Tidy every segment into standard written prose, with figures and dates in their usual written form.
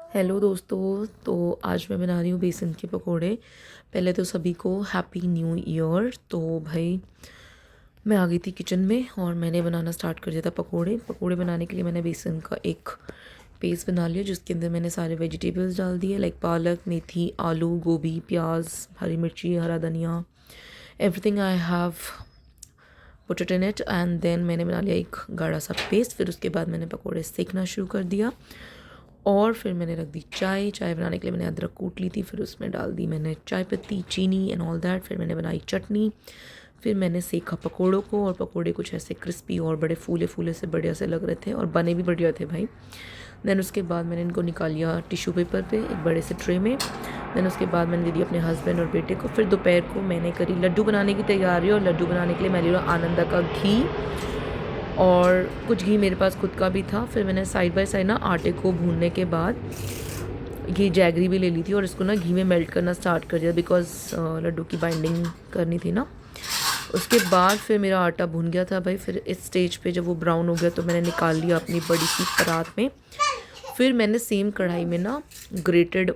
Hello दोस्तों। तो आज मैं बना रही हूँ बेसन के पकोड़े। पहले तो सभी को हैप्पी न्यू ईयर। तो भाई मैं आ गई थी किचन में और मैंने बनाना स्टार्ट कर दिया था पकोड़े। पकोड़े बनाने के लिए मैंने बेसन का एक पेस्ट बना लिया जिसके अंदर मैंने सारे वेजिटेबल्स डाल दिए, लाइक पालक, मेथी, आलू, गोभी, प्याज, हरी मिर्ची, हरा धनिया, everything I have put it in it. And then मैंने बना लिया एक गाढ़ा सा पेस्ट। फिर उसके बाद मैंने पकोड़े सेकना शुरू कर दिया और फिर मैंने रख दी चाय बनाने के लिए मैंने अदरक कूट ली थी। फिर उसमें डाल दी मैंने चाय पत्ती, चीनी एंड ऑल दैट। फिर मैंने बनाई चटनी। फिर मैंने सेका पकोड़ों को और पकोड़े कुछ ऐसे क्रिस्पी और बड़े फूले फूले से बढ़िया से लग रहे थे और बने भी बढ़िया थे भाई। देन उसके बाद मैंने इनको निकाल लिया टिश्यू पेपर पे एक बड़े से ट्रे में। देन उसके बाद मैंने दे दी अपने हस्बैंड और बेटे को। फिर दोपहर को मैंने करी लड्डू बनाने की तैयारी और लड्डू बनाने के लिए मैं ले रहा आनंदा का घी और कुछ घी मेरे पास खुद का भी था। फिर मैंने साइड बाय साइड ना आटे को भूनने के बाद ये जैगरी भी ले ली थी और इसको ना घी में मेल्ट करना स्टार्ट कर दिया बिकॉज लड्डू की बाइंडिंग करनी थी ना। उसके बाद फिर मेरा आटा भून गया था भाई। फिर इस स्टेज पे जब वो ब्राउन हो गया तो मैंने निकाल लिया अपनी बड़ी सी परात में। फिर मैंने सेम कढ़ाई में ना ग्रेटेड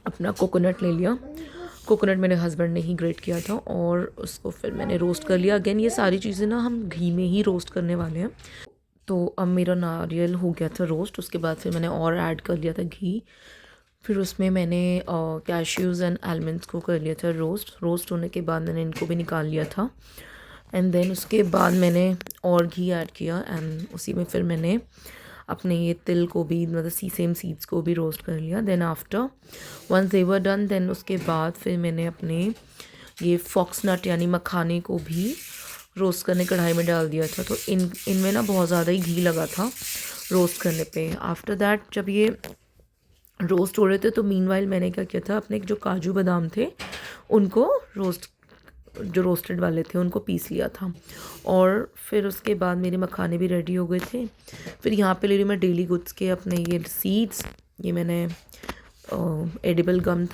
अपना कोकोनट ले लिया। कोकोनट मेरे हस्बैंड ने ही ग्रेट किया था और उसको फिर मैंने रोस्ट कर लिया। अगेन ये सारी चीज़ें ना हम घी में ही रोस्ट करने वाले हैं। तो अब मेरा नारियल हो गया था रोस्ट। उसके बाद फिर मैंने और ऐड कर लिया था घी। फिर उसमें मैंने कैश्यूज़ एंड आलमंड्स को कर लिया था रोस्ट होने के बाद मैंने इनको भी निकाल लिया था। एंड देन उसके बाद मैंने और घी ऐड किया एंड उसी में फिर मैंने अपने ये तिल को भी मतलब सेम सीड्स को भी रोस्ट कर लिया। Then after once they were done then उसके बाद फिर मैंने अपने ये फॉक्सनट यानी मखाने को भी रोस्ट करने कढ़ाई में डाल दिया था। तो इनमें ना बहुत ज़्यादा ही घी लगा था रोस्ट करने पे। आफ्टर दैट जब ये रोस्ट हो रहे थे तो मीनवाइल मैंने क्या किया था, अपने जो काजू बादाम थे उनको जो रोस्टेड वाले थे उनको पीस लिया था। और फिर उसके बाद मेरे मखाने भी रेडी हो गए थे। फिर यहाँ पे ले रही मैं डेली गुड्स के अपने ये सीड्स। ये मैंने एडिबल गम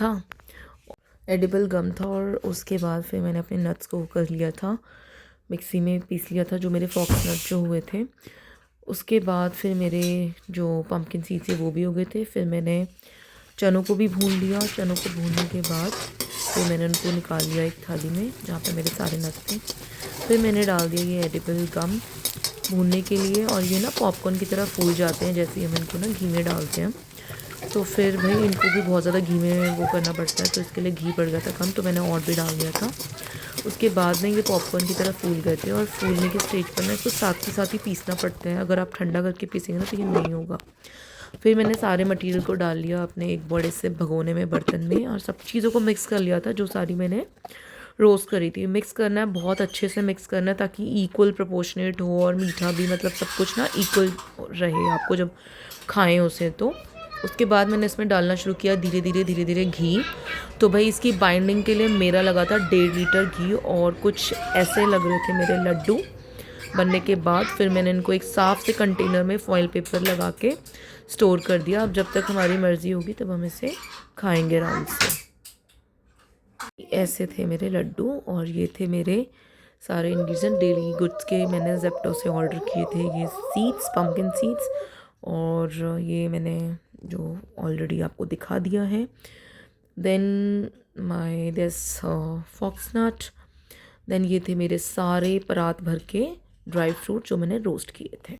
था और उसके बाद फिर मैंने अपने नट्स को कर लिया था, मिक्सी में पीस लिया था जो मेरे फॉक्स नट जो हुए थे। उसके बाद फिर मेरे जो पम्पकिन सीड्स थे वो भी हो गए थे। फिर मैंने चनों को भी भून लिया। चनों को भूनने के बाद फिर मैंने उनको निकाल लिया एक थाली में जहाँ पे मेरे सारे नट्स थे। फिर मैंने डाल दिया ये एडिबल गम भूनने के लिए और ये ना पॉपकॉर्न की तरह फूल जाते हैं जैसे ही हम इनको ना घी में डालते हैं। तो फिर भाई इनको भी बहुत ज़्यादा घी में वो करना पड़ता है तो इसके लिए घी पड़ गया था कम, तो मैंने और भी डाल दिया था। उसके बाद में ये पॉपकॉर्न की तरह फूल गए थे और फूलने के स्टेज पर ना इसको साथ के साथ ही पीसना पड़ता है। अगर आप ठंडा करके पीसेंगे ना तो ये नहीं होगा। फिर मैंने सारे मटेरियल को डाल लिया अपने एक बड़े से भगोने में, बर्तन में, और सब चीज़ों को मिक्स कर लिया था जो सारी मैंने रोस्ट करी थी। मिक्स करना है, बहुत अच्छे से मिक्स करना है ताकि इक्वल प्रोपोर्शनेट हो और मीठा भी मतलब सब कुछ ना इक्वल रहे आपको जब खाएं उसे। तो उसके बाद मैंने इसमें डालना शुरू किया धीरे धीरे घी। तो भाई इसकी बाइंडिंग के लिए मेरा लगा था 1.5 लीटर घी और कुछ ऐसे लग रहे थे मेरे लड्डू बनने के बाद। फिर मैंने इनको एक साफ़ से कंटेनर में फॉइल पेपर लगा के स्टोर कर दिया। अब जब तक हमारी मर्ज़ी होगी तब हम इसे खाएंगे आराम से। ऐसे थे मेरे लड्डू और ये थे मेरे सारे इंग्रेडिएंट डेली गुड्स के। मैंने जेप्टो से ऑर्डर किए थे ये सीड्स, पम्पकिन सीड्स, और ये मैंने जो ऑलरेडी आपको दिखा दिया है। Then my this fox nut. Then ये थे मेरे सारे परात भर के ड्राई फ्रूट जो मैंने रोस्ट किए थे।